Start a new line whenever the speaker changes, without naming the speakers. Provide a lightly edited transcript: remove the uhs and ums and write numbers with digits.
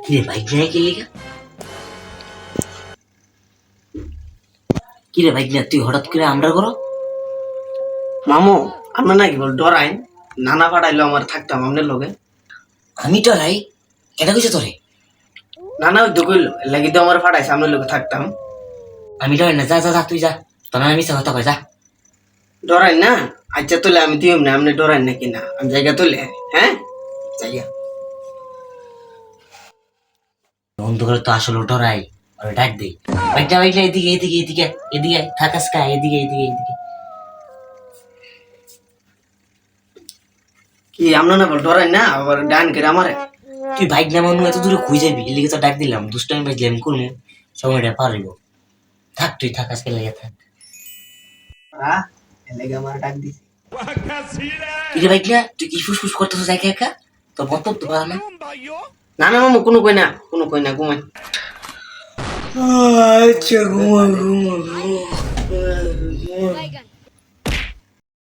কিরে বাইক নিয়ে কি লিগা? কিরে বাইক নিয়ে তুই হঠাৎ করে আমরা করো?
মামু আমরা নাকি বল ডরাইন নানা পাঠাইলো আমার থাকতাম আপনার লগে
আমি ডরাই? কেটা কইছে তোরে?
নানা ওই তো কইলো এর লাগি তো আমার পাঠাইছে আপনার লগে থাকতাম।
আমি ডরাই না, যা যা যা তুই যা, তোর না মিশা কথা কয় যা।
ডরাইন না? আচ্ছা তোলে আমি দিম না, আপনি ডরাইন নাকি না? আমি জায়গা তোলে, হ্যাঁ জায়গা।
অন্ধকারে তো আসলে ডরাই, আর ডাক দেই বাইকটা বাইকটা এদিকে এদিকে এদিকে এদিকে থাকাস কা, এদিকে এদিকে এদিকে।
কি আমরা না বল ডরাইন না আবার ডান করে আমারে?
তুই বাইক নামানো এত দূরে খুঁজে যাবি, এর লিগে তো ডাক দিলাম, দুষ্টামি বাজলাম করবো, সময়টা পারিব। থাক তুই থাক, আজকে লেগে থাক।
এর লাগি আমার ডাক দিছে।
কিরে বাইক না তুই কি ফুসফুস করতেছিস একা একা? তোর মত তো ভালো না।
না না মামু কোনো কই না ঘুমাই।
আচ্ছা ঘুমা ঘুমা ঘুমা।